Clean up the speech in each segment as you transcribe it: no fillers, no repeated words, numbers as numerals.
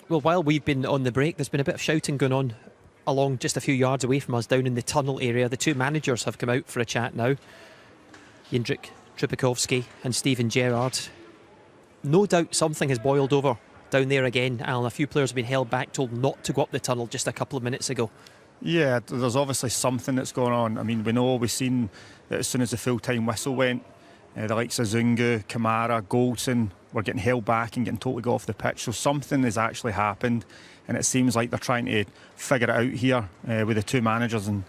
Well, while we've been on the break, there's been a bit of shouting going on along just a few yards away from us, down in the tunnel area. The two managers have come out for a chat now, Jindřich Trpikovski and Steven Gerrard. No doubt something has boiled over down there again, Alan. A few players have been held back, told not to go up the tunnel just a couple of minutes ago. Yeah, there's obviously something that's going on. I mean, we've seen that as soon as the full-time whistle went, the likes of Zungu, Kamara, Goldson were getting held back and getting told to go off the pitch. So something has actually happened, and it seems like they're trying to figure it out here with the two managers in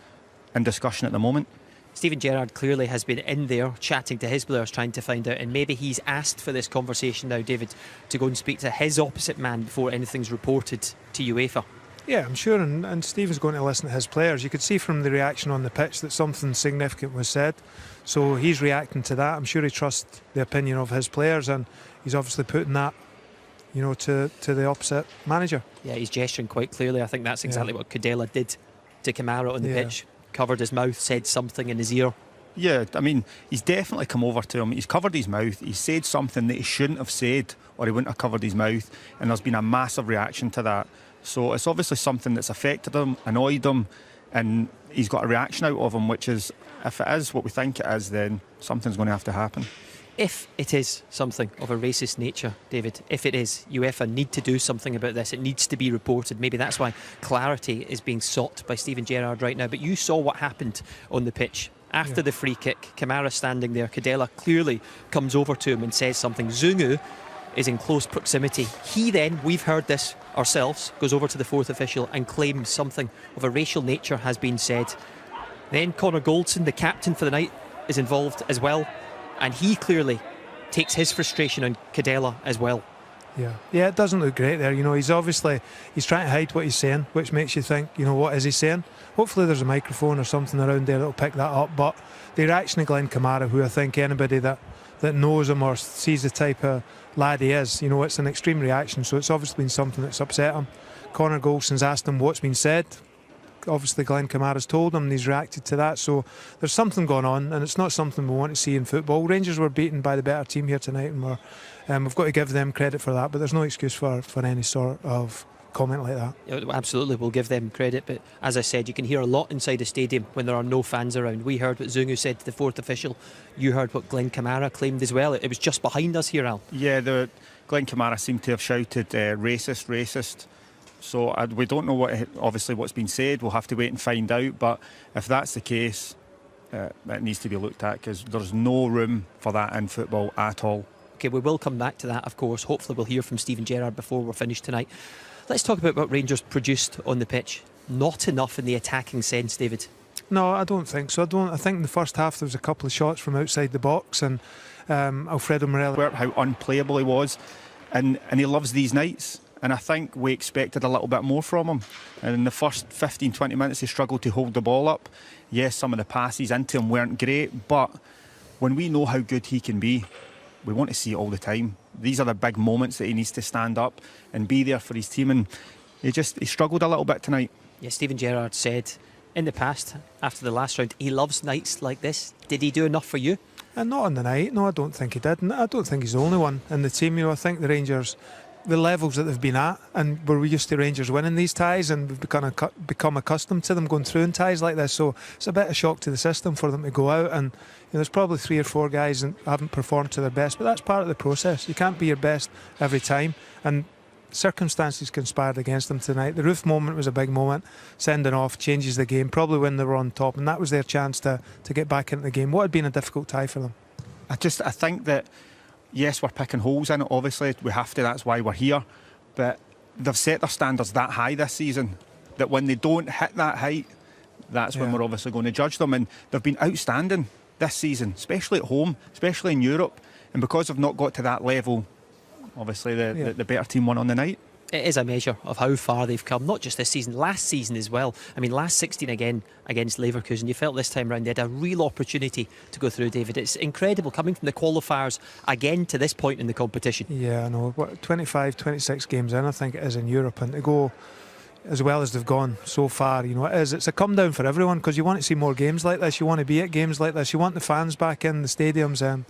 discussion at the moment. Steven Gerrard clearly has been in there chatting to his players, trying to find out, and maybe he's asked for this conversation now, David, to go and speak to his opposite man before anything's reported to UEFA. Yeah, I'm sure, and Steve is going to listen to his players. You could see from the reaction on the pitch that something significant was said, so he's reacting to that. I'm sure he trusts the opinion of his players, and he's obviously putting that, to the opposite manager. Yeah, he's gesturing quite clearly. I think that's exactly what Cadella did to Kamara on the pitch. Covered his mouth, said something in his ear. Yeah, I mean, he's definitely come over to him. He's covered his mouth. He's said something that he shouldn't have said, or he wouldn't have covered his mouth, and there's been a massive reaction to that. So it's obviously something that's affected him, annoyed him, and he's got a reaction out of him, which is, if it is what we think it is, then something's going to have to happen. If it is something of a racist nature, David, if it is, UEFA need to do something about this. It needs to be reported. Maybe that's why clarity is being sought by Steven Gerrard right now. But you saw what happened on the pitch. After the free kick, Kamara standing there, Cadella clearly comes over to him and says something. Zungu is in close proximity. He then, we've heard this ourselves, goes over to the fourth official and claims something of a racial nature has been said. Then Connor Goldson, the captain for the night, is involved as well, and he clearly takes his frustration on Cadella as well. Yeah, it doesn't look great there. He's trying to hide what he's saying, which makes you think, what is he saying? Hopefully there's a microphone or something around there that'll pick that up. But the reaction of Glenn Kamara, who I think anybody that knows him or sees the type of lad he is, it's an extreme reaction. So it's obviously been something that's upset him. Connor Goldson's asked him what's been said. Obviously Glenn Kamara's told him and he's reacted to that, so there's something going on, and it's not something we want to see in football. Rangers were beaten by the better team here tonight, and we've got to give them credit for that, but there's no excuse for any sort of comment like that. Yeah, absolutely, we'll give them credit, but as I said, you can hear a lot inside a stadium when there are no fans around. We heard what Zungu said to the fourth official. You heard what Glenn Kamara claimed as well. It was just behind us here, Al. Yeah, Glenn Kamara seemed to have shouted racist. So we don't know what's been said. We'll have to wait and find out. But if that's the case, it needs to be looked at, because there's no room for that in football at all. OK, we will come back to that, of course. Hopefully we'll hear from Steven Gerrard before we're finished tonight. Let's talk about what Rangers produced on the pitch. Not enough in the attacking sense, David. No, I don't think so. I think in the first half there was a couple of shots from outside the box, and Alfredo Morelos, how unplayable he was, and he loves these nights. And I think we expected a little bit more from him. And in the first 15-20 minutes, he struggled to hold the ball up. Yes, some of the passes into him weren't great, but when we know how good he can be, we want to see it all the time. These are the big moments that he needs to stand up and be there for his team. And he struggled a little bit tonight. Yeah, Steven Gerrard said in the past, after the last round, he loves nights like this. Did he do enough for you? And not on the night. No, I don't think he did. And I don't think he's the only one in the team. I think the Rangers, the levels that they've been at, and we're used to Rangers winning these ties, and we've become accustomed to them going through in ties like this, so it's a bit of shock to the system for them to go out, and there's probably 3 or 4 guys that haven't performed to their best, but that's part of the process. You can't be your best every time, and circumstances conspired against them tonight. The Roof moment was a big moment, sending off changes the game, probably when they were on top, and that was their chance to get back into the game. What had been a difficult tie for them? I think that, yes, we're picking holes in it, obviously, we have to, that's why we're here, but they've set their standards that high this season that when they don't hit that height, that's when we're obviously going to judge them. And they've been outstanding this season, especially at home, especially in Europe, and because they've not got to that level, obviously the better team won on the night. It is a measure of how far they've come, not just this season, last season as well. I mean, last 16 again against Leverkusen, you felt this time round they had a real opportunity to go through, David. It's incredible coming from the qualifiers again to this point in the competition. Yeah, I know. 25, 26 games in, I think it is, in Europe, and to go as well as they've gone so far, it's a come down for everyone, because you want to see more games like this, you want to be at games like this, you want the fans back in the stadiums.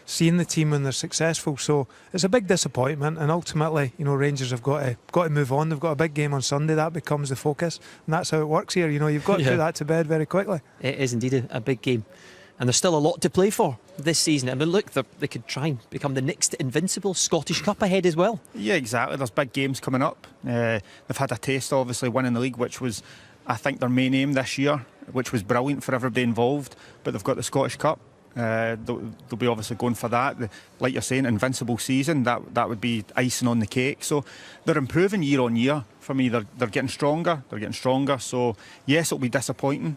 seeing the team when they're successful. So it's a big disappointment, and ultimately, Rangers have got to move on. They've got a big game on Sunday. That becomes the focus, and that's how it works here. You've got to put that to bed very quickly. It is indeed a big game. And there's still a lot to play for this season. I mean, look, they could try and become the next invincible. Scottish Cup ahead as well. Yeah, exactly. There's big games coming up. They've had a taste, obviously, winning the league, which was, I think, their main aim this year, which was brilliant for everybody involved. But they've got the Scottish Cup. They'll be obviously going for that. Like you're saying, invincible season, that would be icing on the cake. So they're improving year on year. For me, they're getting stronger. So yes, it'll be disappointing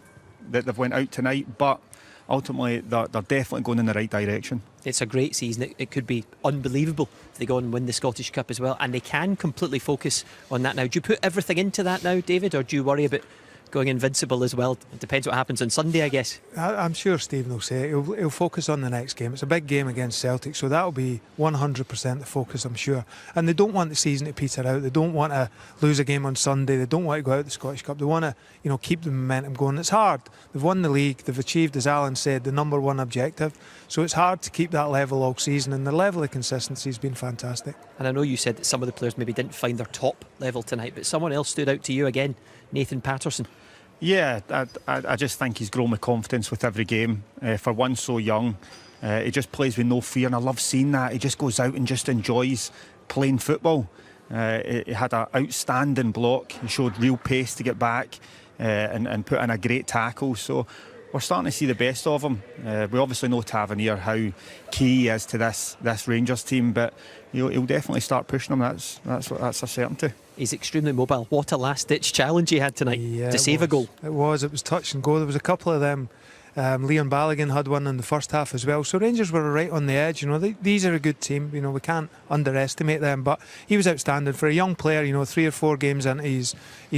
that they've went out tonight, but ultimately they're definitely going in the right direction. It's a great season. It could be unbelievable if they go and win the Scottish Cup as well, and they can completely focus on that now. Do you put everything into that now, David, or do you worry about going invincible as well? It depends what happens on Sunday, I guess. I'm sure Stephen will say it. He'll focus on the next game. It's a big game against Celtic, so that'll be 100% the focus, I'm sure. And they don't want the season to peter out. They don't want to lose a game on Sunday. They don't want to go out the Scottish Cup. They want to, keep the momentum going. It's hard. They've won the league. They've achieved, as Alan said, the number one objective. So it's hard to keep that level all season, and the level of consistency has been fantastic. And I know you said that some of the players maybe didn't find their top level tonight, but someone else stood out to you again, Nathan Patterson. Yeah, I just think he's grown with confidence with every game. For one so young, he just plays with no fear, and I love seeing that. He just goes out and just enjoys playing football. He had an outstanding block. He showed real pace to get back and put in a great tackle. So we're starting to see the best of him. We obviously know Tavernier, how key he is to this Rangers team, but he'll definitely start pushing them. That's a certainty. He's extremely mobile. What a last-ditch challenge he had tonight to save a goal. It was touch and go. There was a couple of them. Leon Balogun had one in the first half as well. So Rangers were right on the edge. These are a good team. We can't underestimate them. But he was outstanding for a young player. 3 or 4 games into his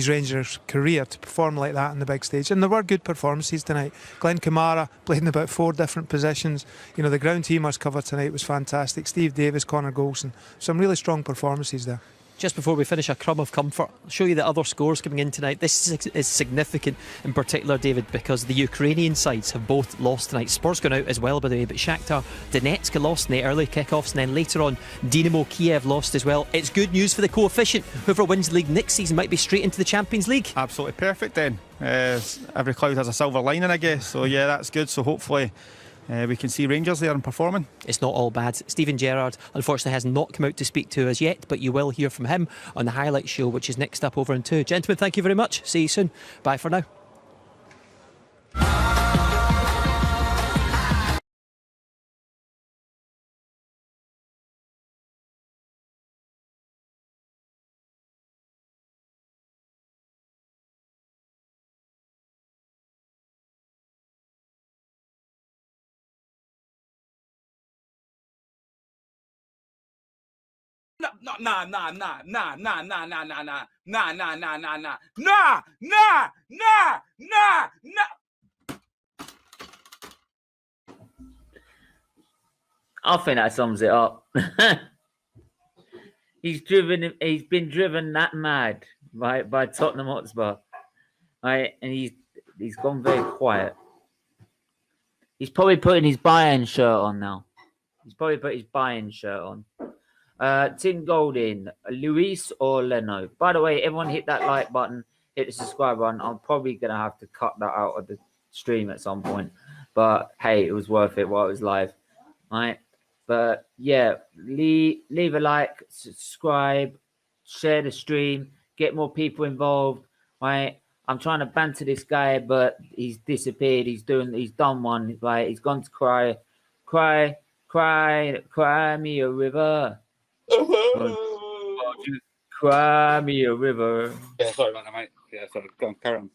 Rangers career to perform like that on the big stage. And there were good performances tonight. Glenn Kamara played in about 4 different positions. The ground he must cover tonight was fantastic. Steve Davis, Connor Golson, some really strong performances there. Just before we finish, a crumb of comfort. I'll show you the other scores coming in tonight. This is significant in particular, David, because the Ukrainian sides have both lost tonight. Spurs gone out as well, by the way, but Shakhtar Donetsk lost in the early kickoffs, and then later on Dynamo Kiev lost as well. It's good news for the coefficient. Whoever wins the league next season might be straight into the Champions League. Absolutely perfect then. Every cloud has a silver lining, I guess. So yeah, that's good. So hopefully we can see Rangers there and performing. It's not all bad. Stephen Gérard unfortunately has not come out to speak to us yet, but you will hear from him on the highlight show, which is next up over in 2. Gentlemen, thank you very much. See you soon. Bye for now. I think that sums it up. He's been driven that mad by Tottenham Hotspur, right? And he's gone very quiet. He's probably putting his Bayern shirt on now. He's probably put his Bayern shirt on. Tim Golding, Luis or Leno. By the way, everyone hit that like button, hit the subscribe button. I'm probably going to have to cut that out of the stream at some point. But hey, it was worth it while it was live. Right? But yeah, leave a like, subscribe, share the stream, get more people involved. Right? I'm trying to banter this guy, but he's disappeared. He's done one. Right? He's gone to cry me a river. Won't you cry me a river? Yeah, sorry about that, mate. Yeah, sorry. Go on, carry on.